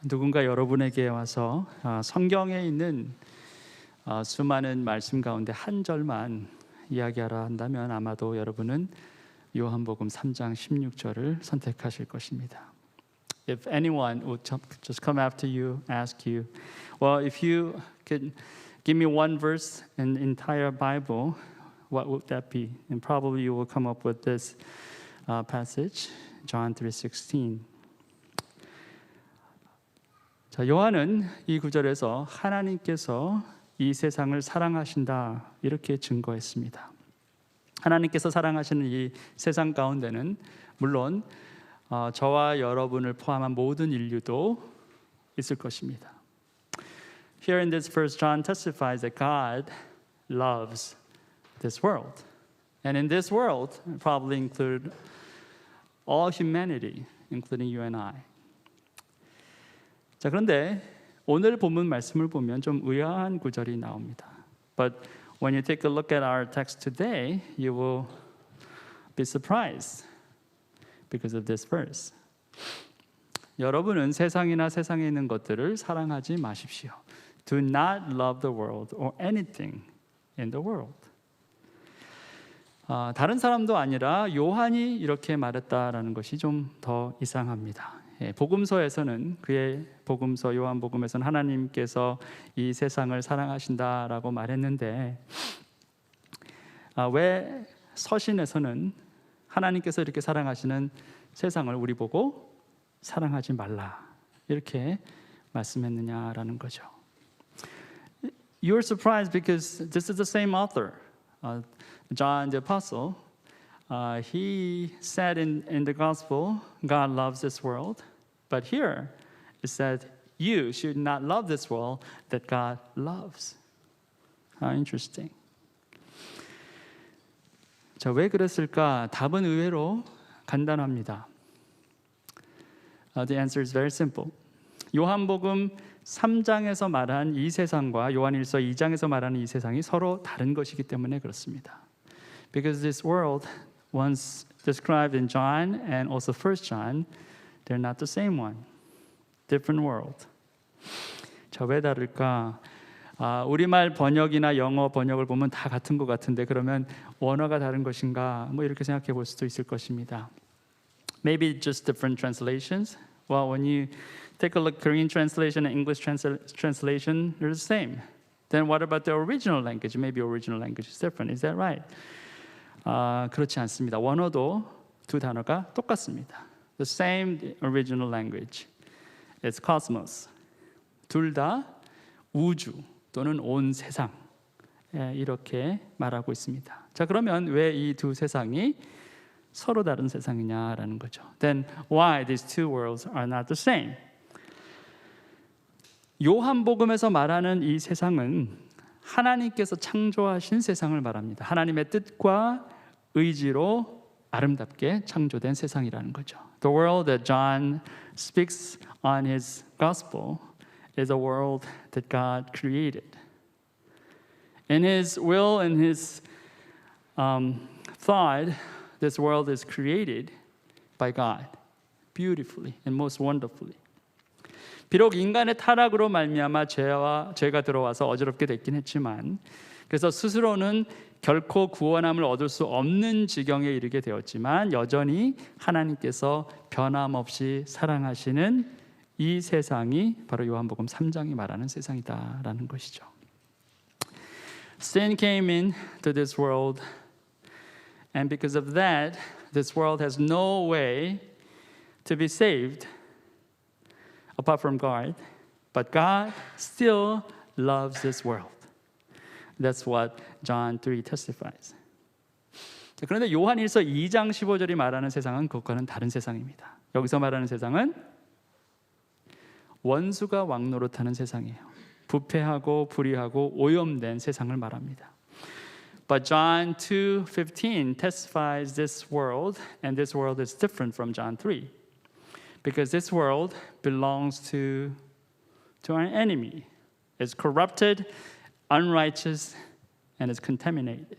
누군가 여러분에게 와서 성경에 있는 수많은 말씀 가운데 한 절만 이야기하라 한다면 아마도 여러분은 요한복음 3장 16절을 선택하실 것입니다. If anyone would just come after you, ask you, well, if you could give me one verse in the entire Bible, what would that be? And probably you will come up with this passage, John 3:16. 자, 요한은 이 구절에서 하나님께서 이 세상을 사랑하신다 이렇게 증거했습니다. 하나님께서 사랑하시는 이 세상 가운데는 물론 저와 여러분을 포함한 모든 인류도 있을 것입니다. Here in this verse, John testifies that God loves this world. And in this world, probably include all humanity, including you and I. 자, 그런데 오늘 본문 말씀을 보면 좀 의아한 구절이 나옵니다. But when you take a look at our text today, you will be surprised because of this verse. 여러분은 세상이나 세상에 있는 것들을 사랑하지 마십시오. Do not love the world or anything in the world. 다른 사람도 아니라 요한이 이렇게 말했다라는 것이 좀 더 이상합니다. 복음서에서는 그의 복음서 요한복음에서는 하나님께서 이 세상을 사랑하신다라고 말했는데 왜 서신에서는 하나님께서 이렇게 사랑하시는 세상을 우리 보고 사랑하지 말라 이렇게 말씀했느냐라는 거죠. You're surprised because this is the same author, John the Apostle. He said in the gospel, God loves this world. But here it said, you should not love this world that God loves. How interesting. 자, 왜 그랬을까? 답은 의외로 간단합니다. The answer is very simple. 요한복음 3장에서 말한 이 세상과 요한일서 2장에서 말하는 이 세상이 서로 다른 것이기 때문에 그렇습니다. Because this world once described in John and also 1 John, they're not the same one. Different world. 자, 왜 다를까? 우리말 번역이나 영어 번역을 보면 다 같은 것 같은데 그러면 원어가 다른 것인가? 뭐 이렇게 생각해 볼 수도 있을 것입니다. Maybe just different translations. Well, when you take a look, Korean translation and English translation, they're the same. Then what about the original language? Maybe original language is different. Is that right? 그렇지 않습니다. 원어도 두 단어가 똑같습니다. The same original language. It's cosmos. 둘 다 우주 또는 온 세상 이렇게 말하고 있습니다. 자, 그러면 왜 이 두 세상이 서로 다른 세상이냐라는 거죠. Then why these two worlds are not the same? 요한복음에서 말하는 이 세상은 하나님께서 창조하신 세상을 말합니다. 하나님의 뜻과 의지로 아름답게 창조된 세상이라는 거죠. The world that John speaks on his gospel is a world that God created. In his will and his thought, this world is created by God beautifully and most wonderfully. 비록 인간의 타락으로 말미암아 죄가 들어와서 어지럽게 됐긴 했지만 그래서 스스로는 결코 구원함을 얻을 수 없는 지경에 이르게 되었지만 여전히 하나님께서 변함없이 사랑하시는 이 세상이 바로 요한복음 3장이 말하는 세상이다라는 것이죠. Sin came into this world and because of that this world has no way to be saved apart from God, but God still loves this world. That's what John 3 testifies. 그런데 요한일서 2장 15절이 말하는 세상은 그것과는 다른 세상입니다. 여기서 말하는 세상은 원수가 왕노릇하는 세상이에요. 부패하고 불의하고 오염된 세상을 말합니다. But John 2:15 testifies this world, and this world is different from John 3. Because this world belongs to our enemy. It's corrupted, unrighteous, and is contaminated.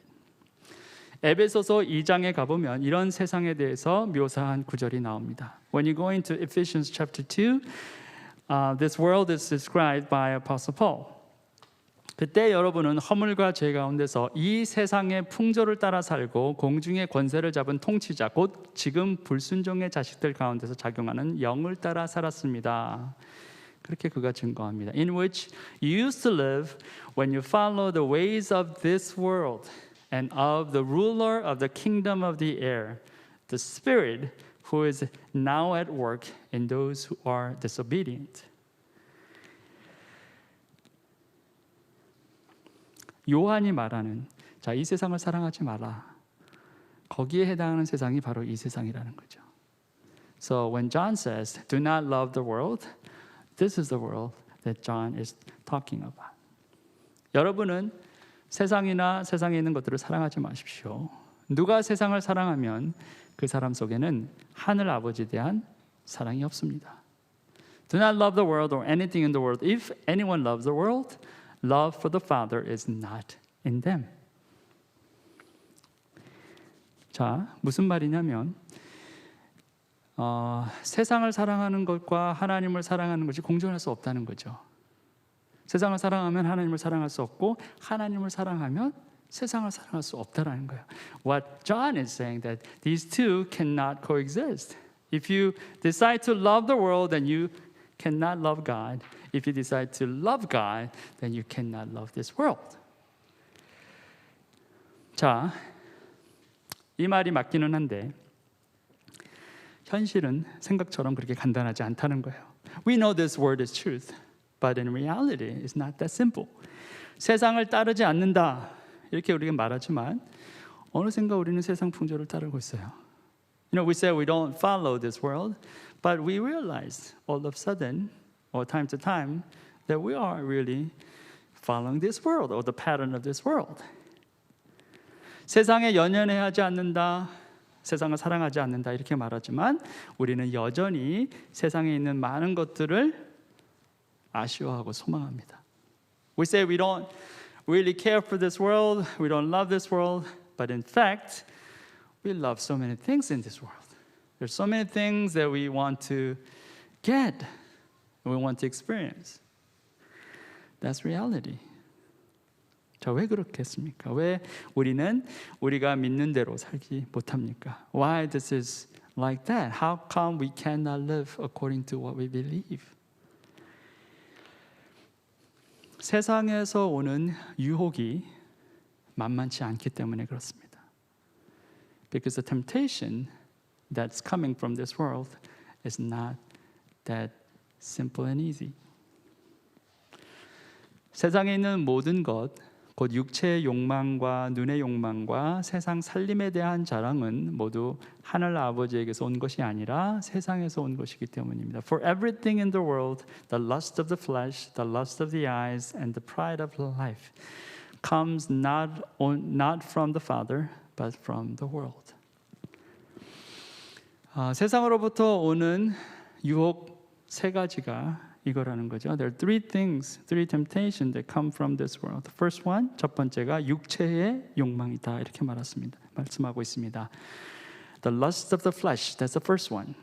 에베소서 2장에 가보면 이런 세상에 대해서 묘사한 구절이 나옵니다. When you go into Ephesians chapter 2, This world is described by Apostle Paul. 그때 여러분은 허물과 죄 가운데서 이 세상의 풍조를 따라 살고 공중의 권세를 잡은 통치자 곧 지금 불순종의 자식들 가운데서 작용하는 영을 따라 살았습니다. 그렇게 그가 증거합니다. In which you used to live when you follow the ways of this world and of the ruler of the kingdom of the air, the spirit who is now at work in those who are disobedient. 요한이 말하는 이 세상을 사랑하지 마라. 거기에 해당하는 세상이 바로 이 세상이라는 거죠. So when John says, "Do not love the world," this is the world that John is talking about. 여러분은 세상이나 세상에 있는 것들을 사랑하지 마십시오. 누가 세상을 사랑하면 그 사람 속에는 하늘 아버지에 대한 사랑이 없습니다. Do not love the world or anything in the world. If anyone loves the world, love for the Father is not in them. 자, 무슨 말이냐면 세상을 사랑하는 것과 하나님을 사랑하는 것이 공존할 수 없다는 거죠. 세상을 사랑하면 하나님을 사랑할 수 없고 하나님을 사랑하면 세상을 사랑할 수 없다라는 거예요. What John is saying that these two cannot coexist. If you decide to love the world, then you cannot love God. If you decide to love God, then you cannot love this world. 자, 이 말이 맞기는 한데 현실은 생각처럼 그렇게 간단하지 않다는 거예요. We know this word is truth, but in reality, it's not that simple. 세상을 따르지 않는다 이렇게 우리가 말하지만 어느샌가 우리는 세상 풍조를 따르고 있어요. You know, we say we don't follow this world, but we realize all of a sudden, or time to time, that we are really following this world or the pattern of this world. 세상에 연연해하지 않는다, 세상을 사랑하지 않는다 이렇게 말하지만 우리는 여전히 세상에 있는 많은 것들을 아쉬워하고 소망합니다. We say we don't really care for this world, we don't love this world, but in fact, we love so many things in this world. There's so many things that we want to get, we want to experience. That's reality. 자, 왜 그렇겠습니까? 왜 우리는 우리가 믿는 대로 살지 못합니까? Why this is like that? How come we cannot live according to what we believe? 세상에서 오는 유혹이 만만치 않기 때문에 그렇습니다. Because the temptation that's coming from this world is not that simple and easy. 세상에 있는 모든 것, 곧 육체의 욕망과 눈의 욕망과 세상 살림에 대한 자랑은 모두 하늘 아버지에게서 온 것이 아니라 세상에서 온 것이기 때문입니다. For everything in the world, the lust of the flesh, the lust of the eyes, and the pride of life comes not from the Father, but from the world. 세상으로부터 오는 유혹 세 가지가 이거라는 거죠. There are three things, three temptations that come from this world. The first one, 첫 번째가 육체의 욕망이다 이렇게 말씀하고 있습니다. The lust of the flesh, that's the first one.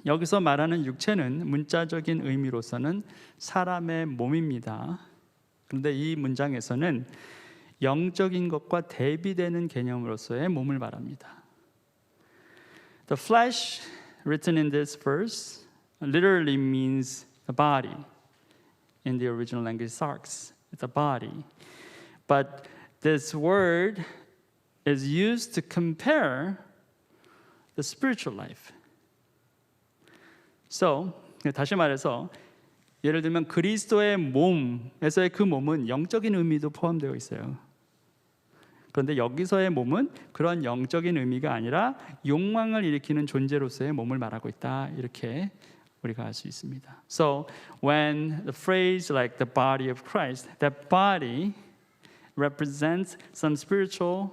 여기서 말하는 육체는 문자적인 의미로서는 사람의 몸입니다. 그런데 이 문장에서는 영적인 것과 대비되는 개념으로서의 몸을 말합니다. The flesh, written in this verse, literally means the body. In the original language, sarx, it's a body. But this word is used to compare the spiritual life. So, 다시 말해서 예를 들면 그리스도의 몸에서의 그 몸은 영적인 의미도 포함되어 있어요. 그런데 여기서의 몸은 그런 영적인 의미가 아니라 욕망을 일으키는 존재로서의 몸을 말하고 있다. 이렇게 우리가 알 수 있습니다. So when the phrase like the body of Christ, that body represents some spiritual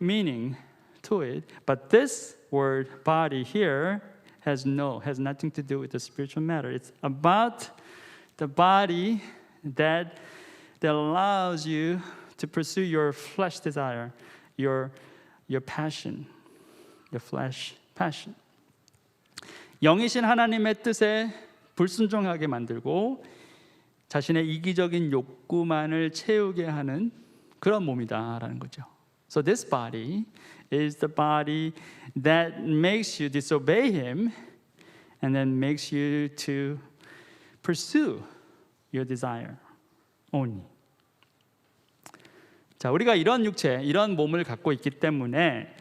meaning to it, but this word body here has nothing to do with the spiritual matter. It's about the body that allows you to pursue your flesh desire, your passion, your flesh passion. 영이신 하나님의 뜻에 불순종하게 만들고 자신의 이기적인 욕구만을 채우게 하는 그런 몸이다라는 거죠. So this body is the body that makes you disobey him and then makes you to pursue your desire only. 자, 우리가 이런 육체, 이런 몸을 갖고 있기 때문에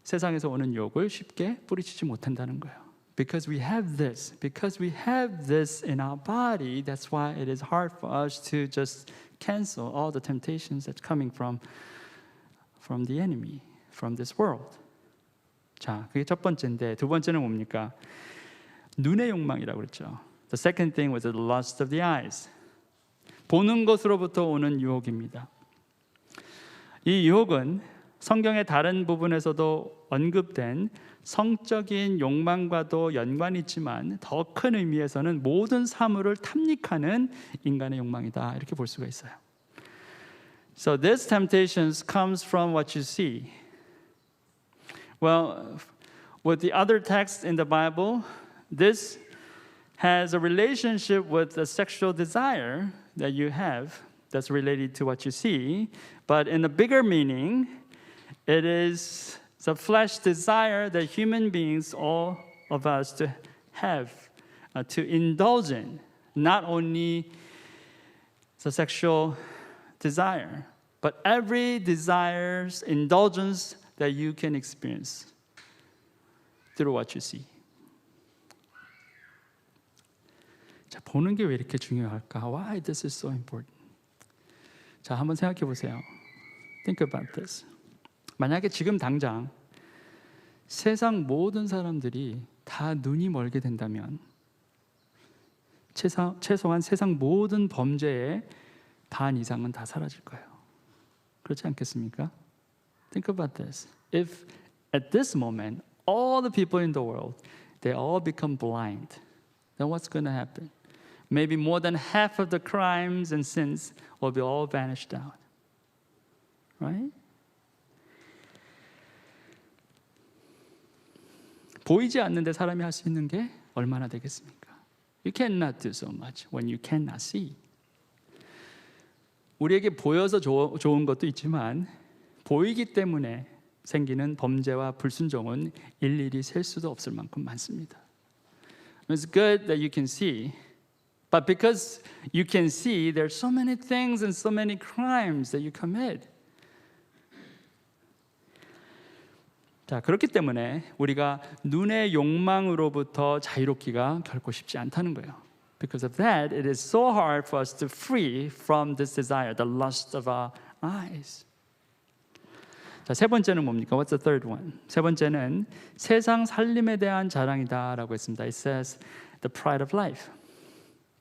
세상에서 오는 욕을 쉽게 뿌리치지 못한다는 거예요. Because we have this in our body, that's why it is hard for us to just cancel all the temptations that's coming from the enemy, from this world. 자, 그게 첫 번째인데 두 번째는 뭡니까? 눈의 욕망이라고 그랬죠. The second thing was the lust of the eyes. 보는 것으로부터 오는 유혹입니다. 이 유혹은 성경의 다른 부분에서도 언급된 성적인 욕망과도 연관이 있지만 더 큰 의미에서는 모든 사물을 탐닉하는 인간의 욕망이다 이렇게 볼 수가 있어요. So this temptations comes from what you see. Well, with the other texts in the Bible, this has a relationship with the sexual desire that you have that's related to what you see, but in a bigger meaning, it is the flesh desire that human beings, all of us, to have, to indulge in, not only the sexual desire, but every desire's indulgence that you can experience through what you see. 자, 보는 게 왜 이렇게 중요할까? Why this is so important? 자, 한번 생각해 보세요. Think about this. 만약에 지금 당장 세상 모든 사람들이 다 눈이 멀게 된다면 최소한 세상 모든 범죄의 반 이상은 다 사라질 거예요. 그렇지 않겠습니까? Think about this. If at this moment all the people in the world they all become blind, then what's going to happen? Maybe more than half of the crimes and sins will be all vanished out. Right? 보이지 않는데 사람이 할 수 있는 게 얼마나 되겠습니까? You cannot do so much when you cannot see. 우리에게 보여서 좋은 것도 있지만 보이기 때문에 생기는 범죄와 불순종은 일일이 셀 수도 없을 만큼 많습니다. It's good that you can see, but because you can see, there are so many things and so many crimes that you commit. 자, 그렇기 때문에 우리가 눈의 욕망으로부터 자유롭기가 결코 쉽지 않다는 거예요. Because of that, it is so hard for us to free from this desire, the lust of our eyes. 자, 세 번째는 뭡니까? What's the third one? 세 번째는 세상 살림에 대한 자랑이다라고 했습니다. It says the pride of life.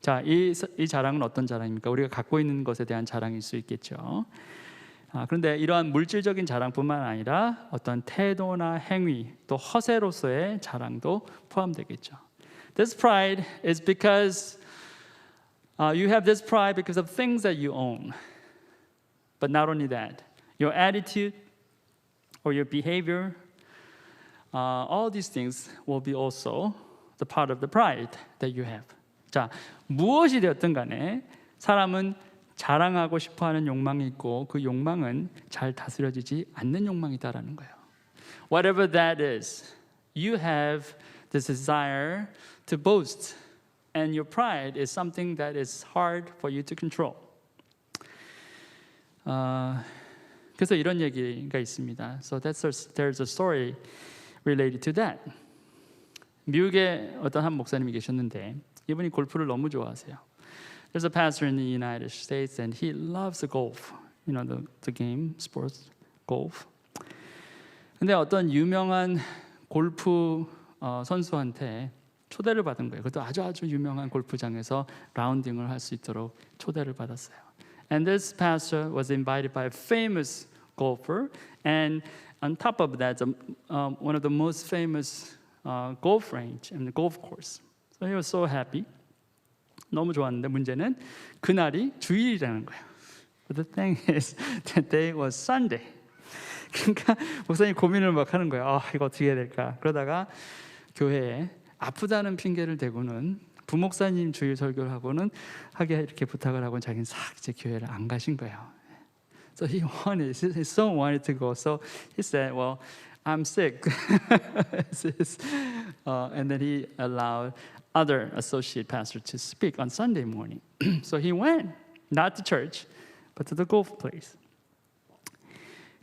자, 이 자랑은 어떤 자랑입니까? 우리가 갖고 있는 것에 대한 자랑일 수 있겠죠. 그런데 이러한 물질적인 자랑뿐만 아니라 어떤 태도나 행위 또 허세로서의 자랑도 포함되겠죠. This pride is because you have this pride because of things that you own. But not only that, your attitude or your behavior, all these things will be also the part of the pride that you have. 자, 무엇이 되었든 간에 사람은 자랑하고 싶어하는 욕망이 있고 그 욕망은 잘 다스려지지 않는 욕망이다라는 거예요. Whatever that is, you have this desire to boast, and your pride is something that is hard for you to control. 그래서 이런 얘기가 있습니다. So there's a story related to that. 미국에 어떤 한 목사님이 계셨는데 이분이 골프를 너무 좋아하세요. There's a pastor in the United States and he loves the golf, you know, the game, sports, golf. 근데 어떤 유명한 골프 선수한테 초대를 받은 거예요. 그것도 아주 유명한 골프장에서 라운딩을 할 수 있도록 초대를 받았어요. And this pastor was invited by a famous golfer, and on top of that, one of the most famous golf range and golf course. So he was so happy. 너무 좋았는데 문제는 그날이 주일이라는 거예요. But the thing is, that day was Sunday. 그러니까 목사님 고민을 막 하는 거예요. 이거 어떻게 해야 될까? 그러다가 교회에 아프다는 핑계를 대고는 부목사님 주일 설교를 하고는 하게 이렇게 부탁을 하고 자기는 싹 이제 교회를 안 가신 거예요. So he his son wanted to go. So he said, "Well, I'm sick." And then he allowed other associate pastor to speak on Sunday morning. So he went, not to church, but to the golf place.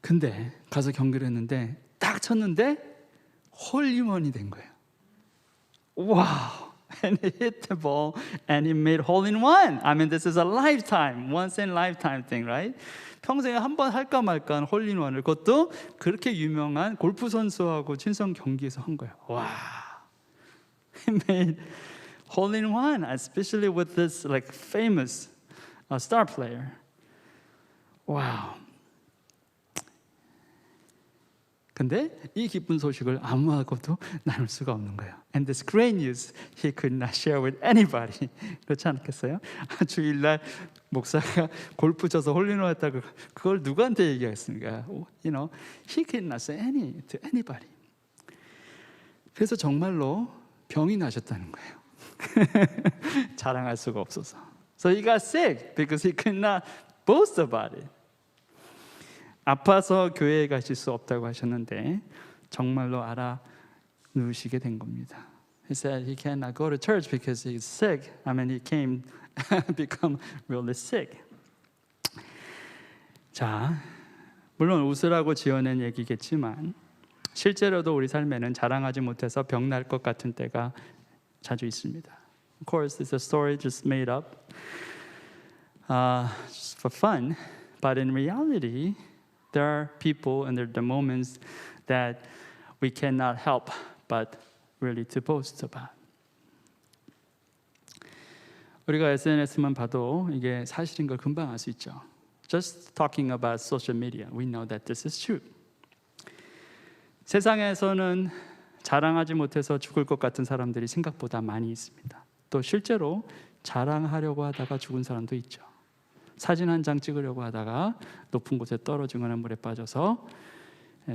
근데 가서 경기를 했는데 딱 쳤는데 홀리원이 된 거예요. Wow! And he hit the ball and he made hole in one. I mean, this is a lifetime, once in lifetime thing, right? 평생에 한 번 할까 말까 한 홀인원을 그것도 그렇게 유명한 골프 선수하고 친선 경기에서 한 거예요. 와, he made hole in one, especially with this like famous star player. Wow. 근데 이 기쁜 소식을 아무하고도 나눌 수가 없는 거예요. And this great news he could not share with anybody. 그렇지 않겠어요? 주일날 목사가 골프 쳐서 홀리원 했다고 그걸 누구한테 얘기하겠습니까? You know, he could not say to anybody. 그래서 정말로 병이 나셨다는 거예요. 자랑할 수가 없어서. So he got sick because he could not boast about it. 아파서 교회에 가실 수 없다고 하셨는데 정말로 알아누우시게 된 겁니다. He said he cannot go to church because he's sick. I mean, he came become really sick. 자, 물론 웃으라고 지어낸 얘기겠지만 실제로도 우리 삶에는 자랑하지 못해서 병 날 것 같은 때가 자주 있습니다. Of course, it's a story just made up just for fun, but in reality, there are people and there are the moments that we cannot help but really to boast about. 우리가 SNS만 봐도 이게 사실인 걸 금방 알 수 있죠. Just talking about social media, we know that this is true. 세상에서는 자랑하지 못해서 죽을 것 같은 사람들이 생각보다 많이 있습니다. 또 실제로 자랑하려고 하다가 죽은 사람도 있죠. 사진 한 장 찍으려고 하다가 높은 곳에 떨어지거나 물에 빠져서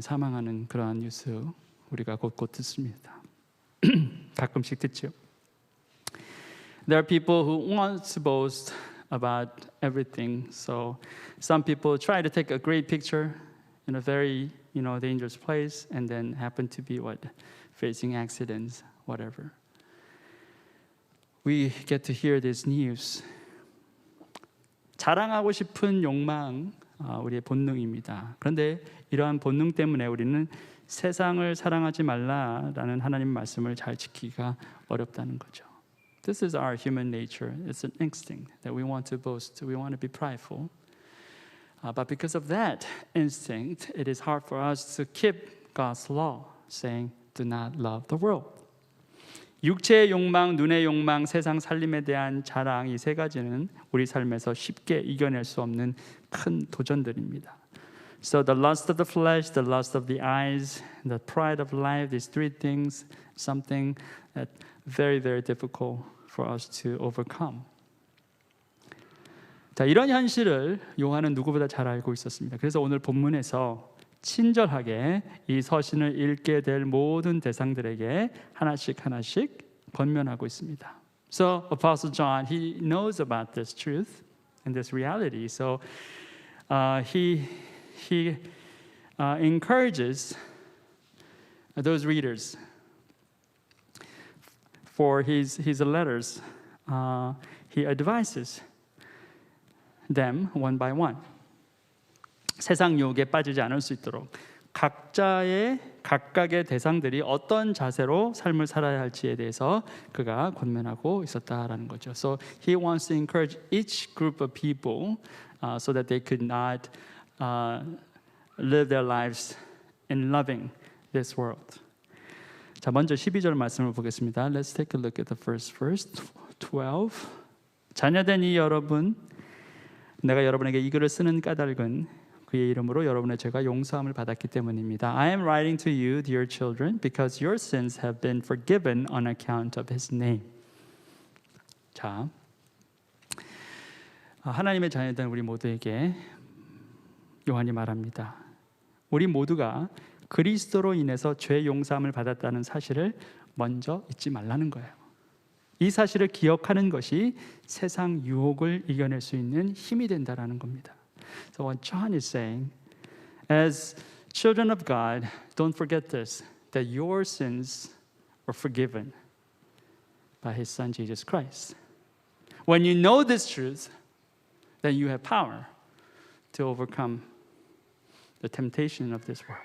사망하는 그러한 뉴스 우리가 곳곳 듣습니다. 가끔씩 듣죠. There are people who want to boast about everything. So some people try to take a great picture in a very, dangerous place and then happen to be facing accidents, whatever. We get to hear this news. 자랑하고 싶은 욕망, 우리의 본능입니다. 그런데 이러한 본능 때문에 우리는 세상을 사랑하지 말라라는 하나님 말씀을 잘 지키기가 어렵다는 거죠. This is our human nature. It's an instinct that we want to boast, we want to be prideful. But because of that instinct, it is hard for us to keep God's law, saying, do not love the world. 육체의 욕망, 눈의 욕망, 세상 살림에 대한 자랑 이 세 가지는 우리 삶에서 쉽게 이겨낼 수 없는 큰 도전들입니다. So the lust of the flesh, the lust of the eyes, the pride of life, these three things, something that very, very difficult for us to overcome. 자, 이런 현실을 요한은 누구보다 잘 알고 있었습니다. 그래서 오늘 본문에서 친절하게 이 서신을 읽게 될 모든 대상들에게 하나씩 권면하고 있습니다. So Apostle John, he knows about this truth and this reality. So he encourages those readers for his letters. He advises them one by one. 세상 유혹에 빠지지 않을 수 있도록 각각의 대상들이 어떤 자세로 삶을 살아야 할지에 대해서 그가 권면하고 있었다라는 거죠. So he wants to encourage each group of people so that they could not live their lives in loving this world. 자, 먼저 12절 말씀을 보겠습니다. Let's take a look at the first verse, 12. 자녀된 이 여러분, 내가 여러분에게 이 글을 쓰는 까닭은 그의 이름으로 여러분의 죄가 용서함을 받았기 때문입니다. I am writing to you, dear children, because your sins have been forgiven on account of his name. 자, 하나님의 자녀된 우리 모두에게 요한이 말합니다. 우리 모두가 그리스도로 인해서 죄 용서함을 받았다는 사실을 먼저 잊지 말라는 거예요. 이 사실을 기억하는 것이 세상 유혹을 이겨낼 수 있는 힘이 된다라는 겁니다. So what John is saying, as children of God, don't forget this, that your sins are forgiven by His Son Jesus Christ. When you know this truth, then you have power to overcome the temptation of this world.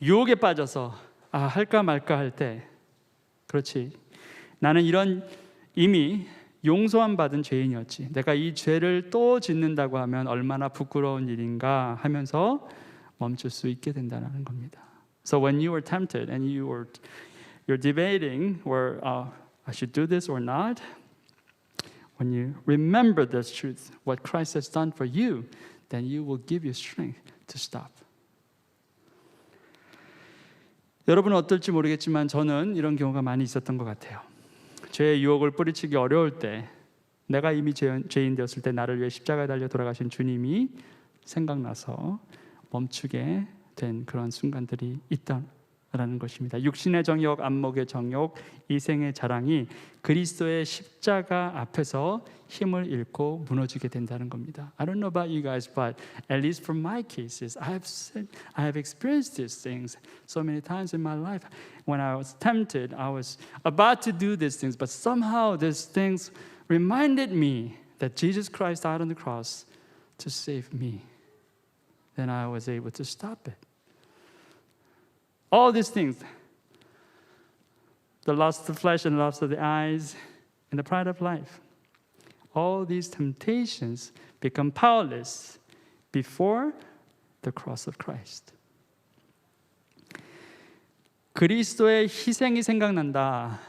유혹에 빠져서 할까 말까 할 때, 그렇지, 나는 이미 용서함 받은 죄인이었지, 내가 이 죄를 또 짓는다고 하면 얼마나 부끄러운 일인가 하면서 멈출 수 있게 된다는 겁니다. So when you are tempted and you're debating where I should do this or not, when you remember this truth, what Christ has done for you, then you will give you strength to stop. 여러분은 어떨지 모르겠지만 저는 이런 경우가 많이 있었던 것 같아요. 죄의 유혹을 뿌리치기 어려울 때, 내가 이미 죄인 되었을 때 나를 위해 십자가에 달려 돌아가신 주님이 생각나서 멈추게 된 그런 순간들이 있다라는 것입니다. 육신의 정욕, 안목의 정욕, 이생의 자랑이 그리스도의 십자가 앞에서 힘을 잃고 무너지게 된다는 겁니다. I don't know about you guys, but at least for my cases, I have experienced these things so many times in my life. When I was tempted, I was about to do these things, but somehow these things reminded me that Jesus Christ died on the cross to save me. Then I was able to stop it. All these things, the lust of the flesh and the lust of the eyes and the pride of life, all these temptations become powerless before the cross of Christ. 그리스도의 희생이 생각난다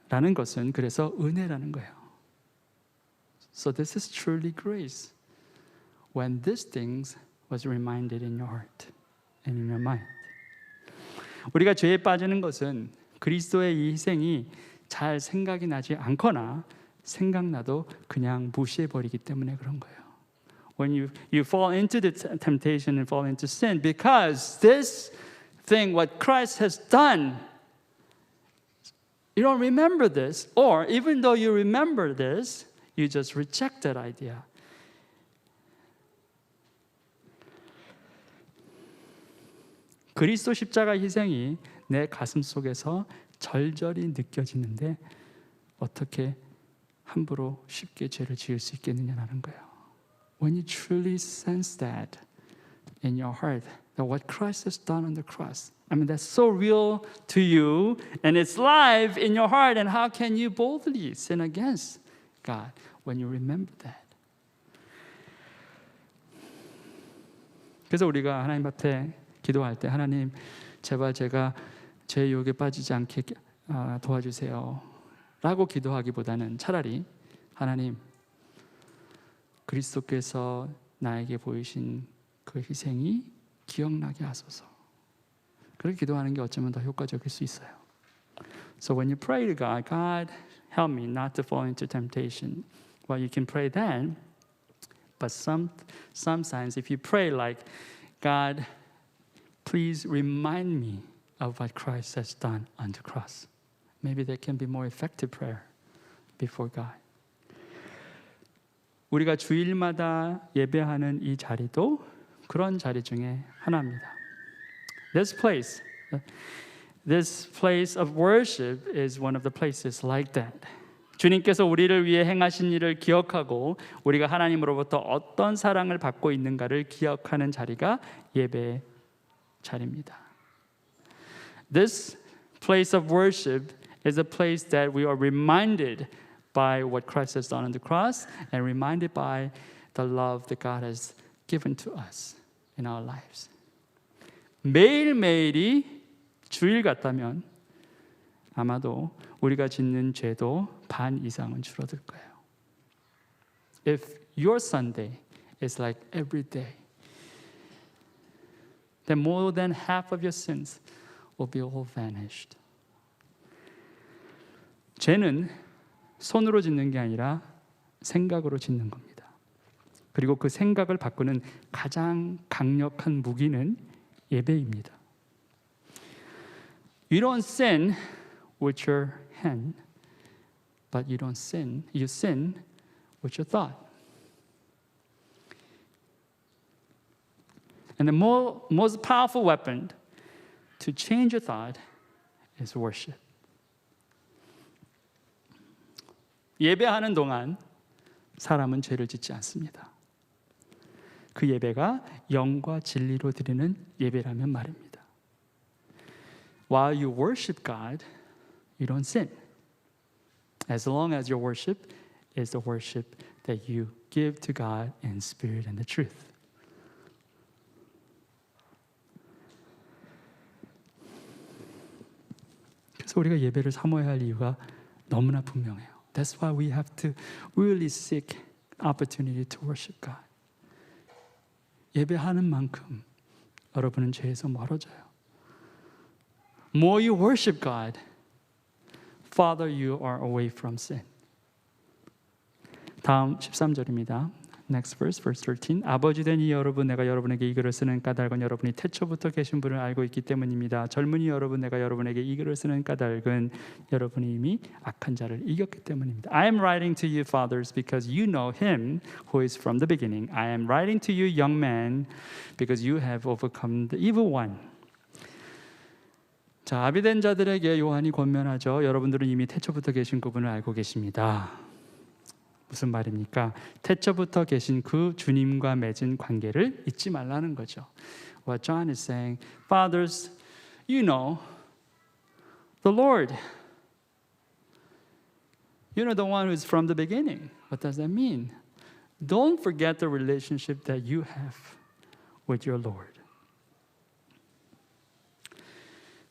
라는 것은 그래서 은혜라는 거예요. So this is truly grace. When these things was reminded in your heart and in your mind. 우리가 죄에 빠지는 것은 그리스도의 이 희생이 잘 생각이 나지 않거나 생각나도 그냥 무시해버리기 때문에 그런 거예요. When you fall into the temptation and fall into sin, because this thing, what Christ has done, you don't remember this, or even though you remember this, you just reject that idea. 그리스도 십자가 희생이 내 가슴 속에서 절절히 느껴지는데 어떻게 함부로 쉽게 죄를 지을 수 있겠느냐라는 거예요. When you truly sense that in your heart, that what Christ has done on the cross, I mean, that's so real to you, and it's live in your heart, and how can you boldly sin against God when you remember that? 그래서 우리가 하나님 앞에 기도할 때, 하나님, 제발 제가 죄의 유혹에 빠지지 않게 도와주세요 라고 기도하기보다는 차라리 하나님, 그리스도께서 나에게 보이신 그 희생이 기억나게 하소서, 그렇게 기도하는 게 어쩌면 더 효과적일 수 있어요. So when you pray to God, God, help me not to fall into temptation. Well, you can pray then, but sometimes if you pray like, God, please remind me of what Christ has done on the cross. Maybe that can be more effective prayer before God. 우리가 주일마다 예배하는 이 자리도 그런 자리 중에 하나입니다. This place of worship is one of the places like that. 주님께서 우리를 위해 행하신 일을 기억하고 우리가 하나님으로부터 어떤 사랑을 받고 있는가를 기억하는 자리가 예배의 자리입니다. This place of worship is a place that we are reminded by what Christ has done on the cross and reminded by the love that God has given to us in our lives. 매일매일이 주일 같다면 아마도 우리가 짓는 죄도 반 이상은 줄어들 거예요. If your Sunday is like every day, then more than half of your sins will be all vanished. 죄는 손으로 짓는 게 아니라 생각으로 짓는 겁니다. 그리고 그 생각을 바꾸는 가장 강력한 무기는 예배입니다. You don't sin with your hand, but you don't sin. You sin with your thought. And the most powerful weapon to change your thought is worship. 예배하는 동안 사람은 죄를 짓지 않습니다. 그 예배가 영과 진리로 드리는 예배라면 말입니다. While you worship God, you don't sin. As long as your worship is the worship that you give to God in spirit and the truth. 그래서 우리가 예배를 사모해야 할 이유가 너무나 분명해요. That's why we have to really seek opportunity to worship God. 예배하는 만큼 여러분은 죄에서 멀어져요. More you worship God, farther you are away from sin. 다음 13절입니다. Next verse, verse 13. 아버지 된 이 여러분, 내가 여러분에게 이 글을 쓰는 까닭은 여러분이 태초부터 계신 분을 알고 있기 때문입니다. 젊은이 여러분, 내가 여러분에게 이 글을 쓰는 까닭은 여러분이 이미 악한 자를 이겼기 때문입니다. I am writing to you, fathers, because you know him who is from the beginning. I am writing to you, young men, because you have overcome the evil one. 자, 아비된 자들에게 요한이 권면하죠. 여러분들은 이미 태초부터 계신 그분을 알고 계십니다. 무슨 말입니까? 태초부터 계신 그 주님과 맺은 관계를 잊지 말라는 거죠. What John is saying, fathers, you know the Lord. You know the one who is from the beginning. What does that mean? Don't forget the relationship that you have with your Lord.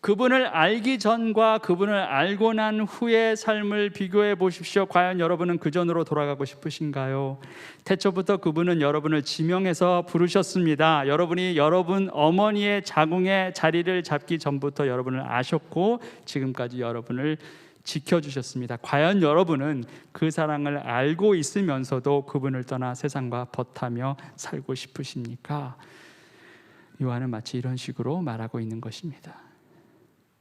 그분을 알기 전과 그분을 알고 난 후의 삶을 비교해 보십시오. 과연 여러분은 그 전으로 돌아가고 싶으신가요? 태초부터 그분은 여러분을 지명해서 부르셨습니다. 여러분이 여러분 어머니의 자궁의 자리를 잡기 전부터 여러분을 아셨고 지금까지 여러분을 지켜주셨습니다. 과연 여러분은 그 사랑을 알고 있으면서도 그분을 떠나 세상과 벗하며 살고 싶으십니까? 요한은 마치 이런 식으로 말하고 있는 것입니다.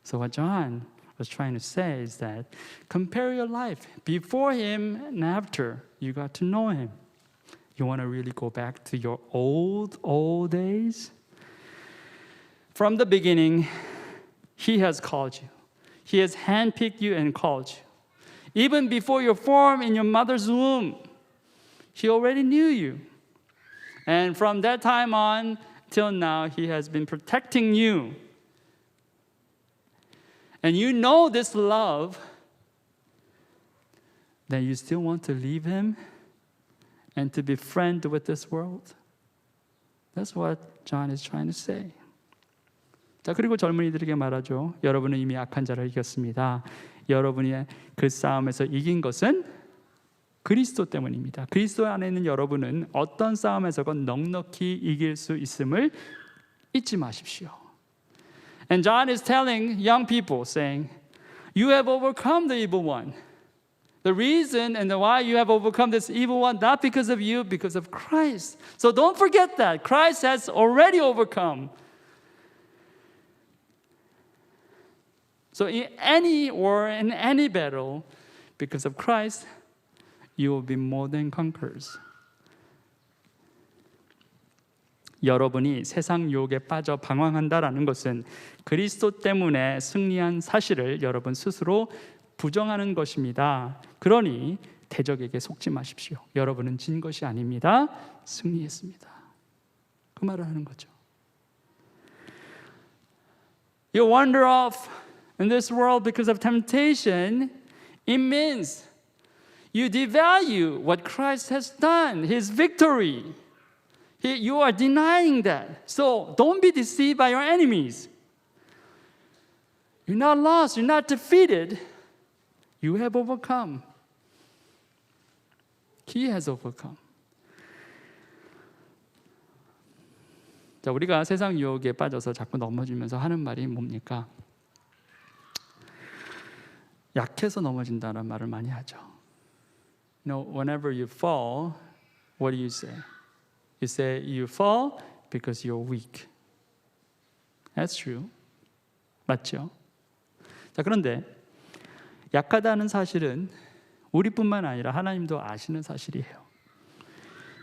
So what John was trying to say is that compare your life before him and after you got to know him. You want to really go back to your old days? From the beginning, he has called you. He has handpicked you and called you. Even before your form in your mother's womb, he already knew you. And from that time on till now, he has been protecting you. And you know this love, then you still want to leave him and to be friend with this world? That's what John is trying to say. 자, 그리고 젊은이들에게 말하죠. 여러분은 이미 악한 자를 이겼습니다. 여러분이 그 싸움에서 이긴 것은 그리스도 때문입니다. 그리스도 안에 있는 여러분은 어떤 싸움에서건 넉넉히 이길 수 있음을 잊지 마십시오. And John is telling young people, saying, you have overcome the evil one. The reason and why you have overcome this evil one, not because of you, because of Christ. So don't forget that. Christ has already overcome. So in any war, in any battle, because of Christ, you will be more than conquerors. 여러분이 세상 유혹에 빠져 방황한다라는 것은 그리스도 때문에 승리한 사실을 여러분 스스로 부정하는 것입니다. 그러니 대적에게 속지 마십시오. 여러분은 진 것이 아닙니다. 승리했습니다. 그 말을 하는 거죠. You wander off in this world because of temptation. It means you devalue what Christ has done, his victory. You are denying that. So don't be deceived by your enemies. You're not lost. You're not defeated. You have overcome. He has overcome. 자, 우리가 세상 유혹에 빠져서 자꾸 넘어지면서 하는 말이 뭡니까? 약해서 넘어진다는 말을 많이 하죠. You know, whenever you fall, what do you say? You say you fall because you're weak. That's true. 맞죠? 자, 그런데 약하다는 사실은 우리뿐만 아니라 하나님도 아시는 사실이에요.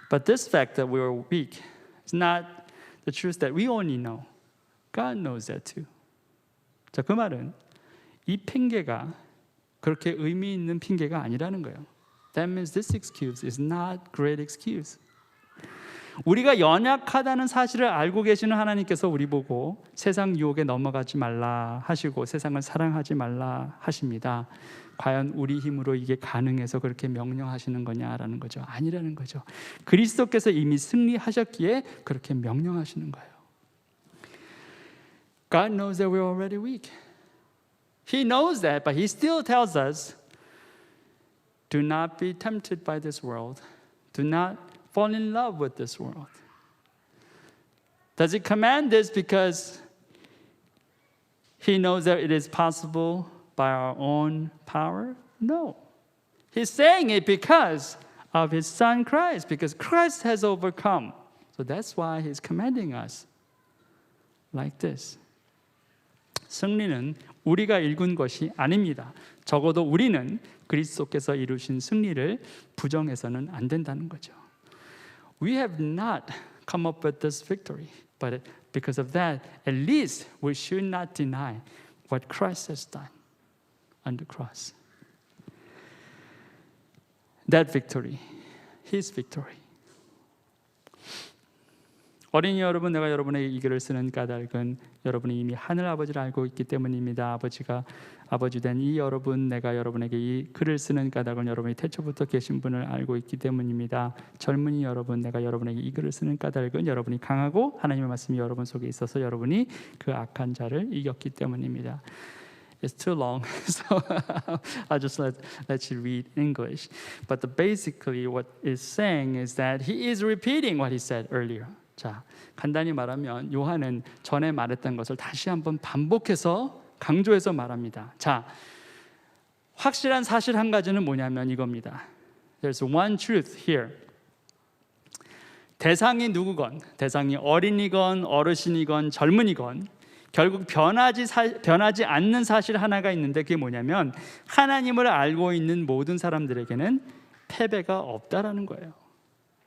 But this fact that we are weak is not the truth that we only know. God knows that too. 자, 그 말은 이 핑계가 그렇게 의미 있는 핑계가 아니라는 거예요. That means this excuse is not great excuse. 우리가 연약하다는 사실을 알고 계시는 하나님께서 우리 보고 세상 유혹에 넘어가지 말라 하시고 세상을 사랑하지 말라 하십니다. 과연 우리 힘으로 이게 가능해서 그렇게 명령하시는 거냐라는 거죠. 아니라는 거죠. 그리스도께서 이미 승리하셨기에 그렇게 명령하시는 거예요. God knows that we're already weak. He knows that, but He still tells us, do not be tempted by this world. Do not fall in love with this world. Does He command this because He knows that it is possible by our own power? No. He's saying it because of His Son Christ, because Christ has overcome. So that's why He's commanding us like this. 승리는 우리가 이룬 것이 아닙니다. 적어도 우리는 그리스도께서 이루신 승리를 부정해서는 안 된다는 거죠. We have not come up with this victory, but because of that, at least we should not deny what Christ has done on the cross. That victory, His victory. 어린이 여러분, 내가 여러분에게 이 글을 쓰는 까닭은 여러분이 이미 하늘 아버지를 알고 있기 때문입니다. 아버지가 아버지 된 이 여러분, 내가 여러분에게 이 글을 쓰는 까닭은 여러분이 태초부터 계신 분을 알고 있기 때문입니다. 젊은이 여러분, 내가 여러분에게 이 글을 쓰는 까닭은 여러분이 강하고 하나님의 말씀이 여러분 속에 있어서 여러분이 그 악한 자를 이겼기 때문입니다. It's too long, so I'll just let you read English. But basically what it's saying is that he is repeating what he said earlier. 자, 간단히 말하면 요한은 전에 말했던 것을 다시 한번 반복해서 강조해서 말합니다. 자, 확실한 사실 한 가지는 뭐냐면 이겁니다. There's one truth here. 대상이 누구건, 대상이 어린이건 어르신이건 젊은이건 결국 변하지 않는 사실 하나가 있는데 그게 뭐냐면 하나님을 알고 있는 모든 사람들에게는 패배가 없다라는 거예요.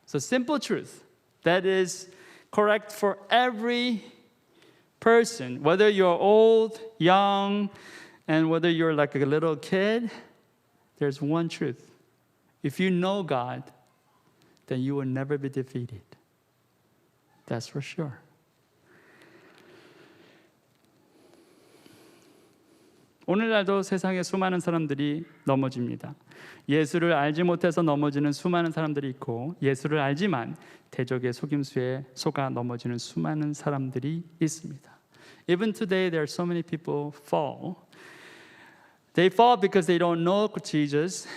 So simple truth. That is correct for every person, whether you're old, young, and whether you're like a little kid. There's one truth. If you know God, then you will never be defeated. That's for sure. 오늘날도 세상에 수많은 사람들이 넘어집니다. 예수를 알지 못해서 넘어지는 수많은 사람들이 있고 예수를 알지만 대적의 속임수에 속아 넘어지는 수많은 사람들이 있습니다. Even today there are so many people fall. They fall because they don't know Jesus,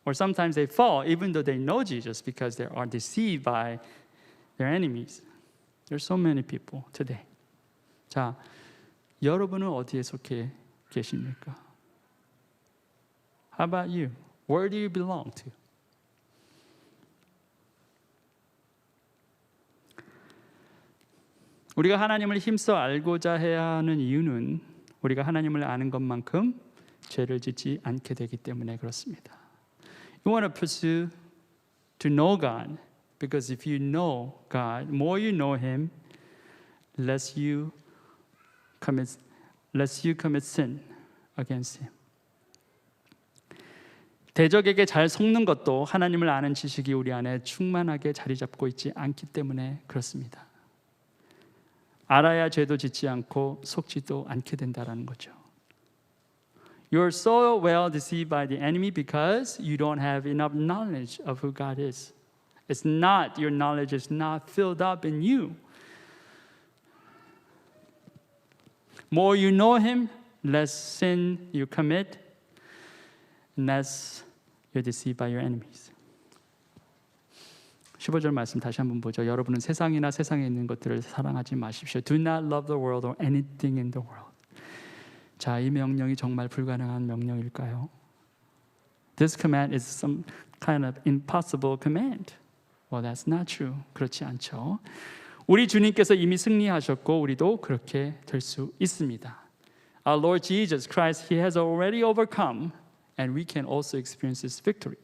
or sometimes they fall even though they know Jesus because they are deceived by their enemies. There are so many people today. 자, 여러분은 어디에 속해 계십니까? How about you? Where do you belong to? 우리가 하나님을 힘써 알고자 해야 하는 이유는 우리가 하나님을 아는 것만큼 죄를 짓지 않게 되기 때문에 그렇습니다. You want to pursue to know God because if you know God, more you know Him, less you commit sin against Him. 대적에게 잘 속는 것도 하나님을 아는 지식이 우리 안에 충만하게 자리 잡고 있지 않기 때문에 그렇습니다. 알아야 죄도 짓지 않고 속지도 않게 된다는 거죠. You're so well deceived by the enemy because you don't have enough knowledge of who God is. It's not, your knowledge is not filled up in you. More you know Him, less sin you commit, and less you're deceived by your enemies. 15절 말씀 다시 한번 보죠. 여러분은 세상이나 세상에 있는 것들을 사랑하지 마십시오. Do not love the world or anything in the world. 자, 이 명령이 정말 불가능한 명령일까요? This command is some kind of impossible command. Well, that's not true. 그렇지 않죠. 우리 주님께서 이미 승리하셨고 우리도 그렇게 될 수 있습니다. Our Lord Jesus Christ, He has already overcome, and we can also experience His victory.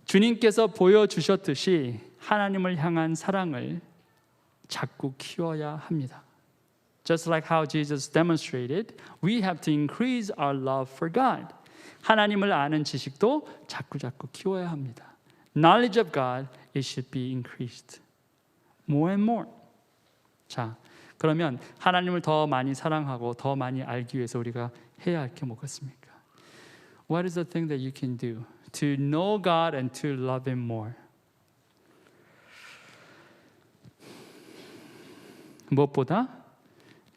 주님께서 보여주셨듯이 하나님을 향한 사랑을 자꾸 키워야 합니다. Just like how Jesus demonstrated, we have to increase our love for God. 하나님을 아는 지식도 자꾸 키워야 합니다. Knowledge of God, it should be increased more and more. 자, 그러면 하나님을 더 많이 사랑하고 더 많이 알기 위해서 우리가 해야 할 게 뭐겠습니까? What is the thing that you can do to know God and to love Him more? 무엇보다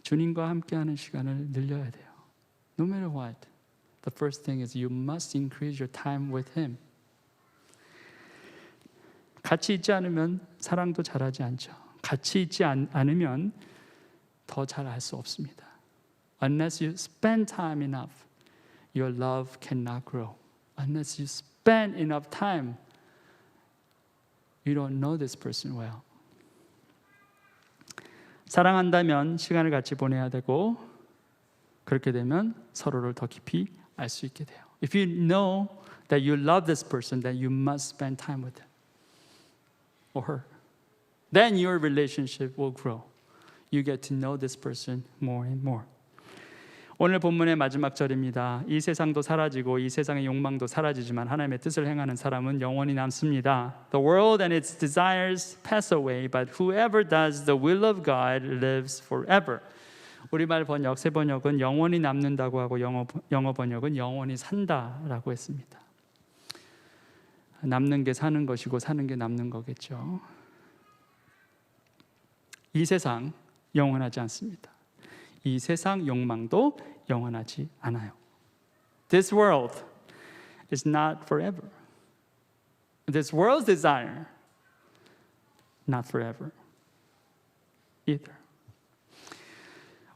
주님과 함께하는 시간을 늘려야 돼요. No matter what, the first thing is you must increase your time with Him. 같이 있지 않으면 사랑도 잘하지 않죠. 같이 있지 않으면 더 잘 알 수 없습니다. Unless you spend time enough, your love cannot grow. Unless you spend enough time, you don't know this person well. 사랑한다면 시간을 같이 보내야 되고 그렇게 되면 서로를 더 깊이 알 수 있게 돼요. If you know that you love this person, then you must spend time with him or her. Then your relationship will grow. You get to know this person more and more. 오늘 본문의 마지막 절입니다. 이 세상도 사라지고 이 세상의 욕망도 사라지지만 하나님의 뜻을 행하는 사람은 영원히 남습니다. The world and its desires pass away, but whoever does the will of God lives forever. 우리말 번역, 새 번역은 영원히 남는다고 하고 영어 번역은 영원히 산다라고 했습니다. 남는 게 사는 것이고 사는 게 남는 거겠죠. 이 세상 영원하지 않습니다. 이 세상 욕망도 영원하지 않아요. This world is not forever. This world's desire, not forever either.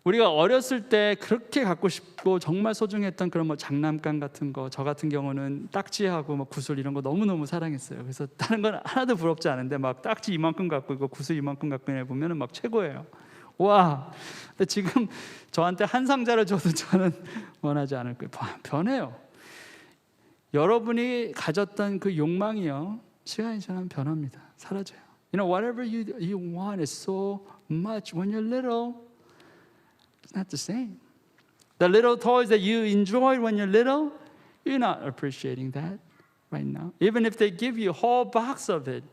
우리가 어렸을 때 그렇게 갖고 싶고 정말 소중했던 그런 뭐 장난감 같은 거, 저 같은 경우는 딱지하고 뭐 구슬 이런 거 너무너무 사랑했어요. 그래서 다른 건 하나도 부럽지 않은데 막 딱지 이만큼 갖고 있고 구슬 이만큼 갖고 있는 애 보면은 막 최고예요. 와, 근데 지금 저한테 한 상자를 줘도 저는 원하지 않을 거예요. 변해요. 여러분이 가졌던 그 욕망이요, 시간이 지나면 변합니다. 사라져요. You know, whatever you want is so much when you're little. It's not the same. The little toys that you enjoyed when you're little, you're not appreciating that right now. Even if they give you a whole box of it,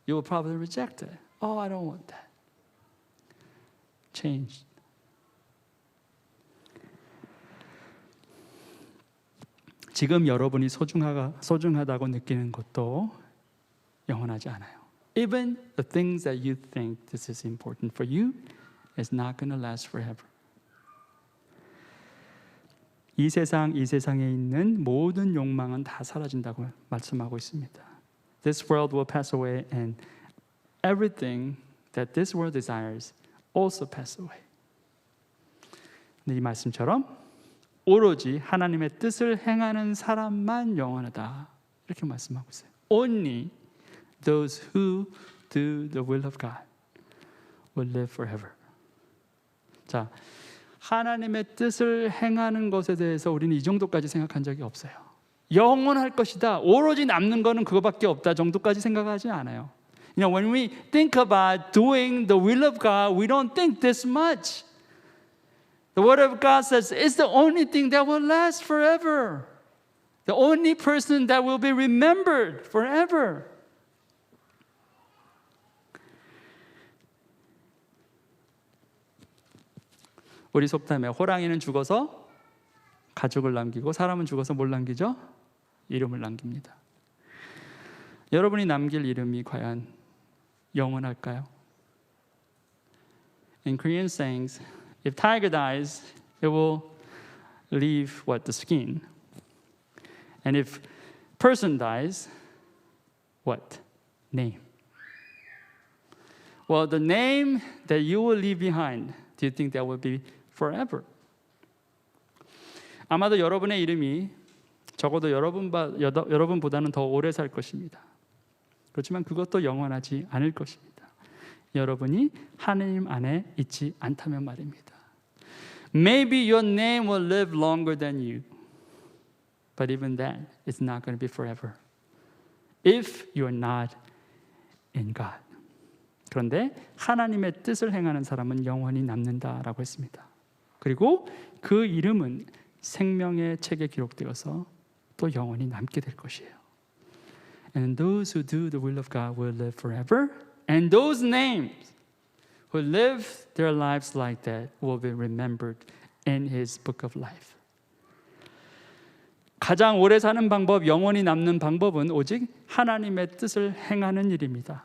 you will probably reject it. Oh, I don't want that. Changed. 지금 여러분이 소중하다고 느끼는 것도 영원하지 않아요. Even the things that you think this is important for you is not going to last forever. 이 세상에 있는 모든 욕망은 다 사라진다고 말씀하고 있습니다. This world will pass away and everything that this world desires also pass away. 이 말씀처럼 오로지 하나님의 뜻을 행하는 사람만 영원하다 이렇게 말씀하고 있어요. Only those who do the will of God will live forever. 자, 하나님의 뜻을 행하는 것에 대해서 우리는 이 정도까지 생각한 적이 없어요. 영원할 것이다, 오로지 남는 거는 그거밖에 없다 정도까지 생각하지 않아요. You know, when we think about doing the will of God, we don't think this much. The Word of God says it's the only thing that will last forever. The only person that will be remembered forever. 우리 속담에 호랑이는 죽어서 가족을 남기고 사람은 죽어서 뭘 남기죠? 이름을 남깁니다. 여러분이 남길 이름이 과연 영원할까요? In Korean sayings, if tiger dies, it will leave what? The skin. And if person dies, what? Name. Well, the name that you will leave behind, do you think that will be forever? 아마도 여러분의 이름이 적어도 여러분보다는 더 오래 살 것입니다. 그렇지만 그것도 영원하지 않을 것입니다. 여러분이 하나님 안에 있지 않다면 말입니다. Maybe your name will live longer than you. But even that is not going to be forever. If you are not in God. 그런데 하나님의 뜻을 행하는 사람은 영원히 남는다라고 했습니다. 그리고 그 이름은 생명의 책에 기록되어서 또 영원히 남게 될 것이에요. And those who do the will of God will live forever. And those names who live their lives like that will be remembered in His book of life. 가장 오래 사는 방법, 영원히 남는 방법은 오직 하나님의 뜻을 행하는 일입니다.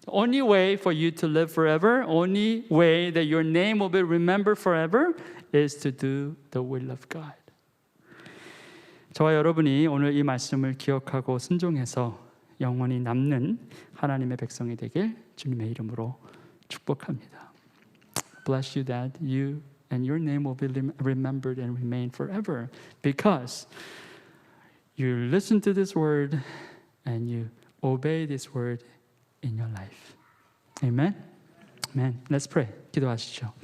The only way for you to live forever, only way that your name will be remembered forever is to do the will of God. 저와 여러분이 오늘 이 말씀을 기억하고 순종해서 영원히 남는 하나님의 백성이 되길 주님의 이름으로 축복합니다. Bless you that you and your name will be remembered and remain forever because you listen to this word and you obey this word in your life. Amen? Amen. Let's pray. 기도하시죠.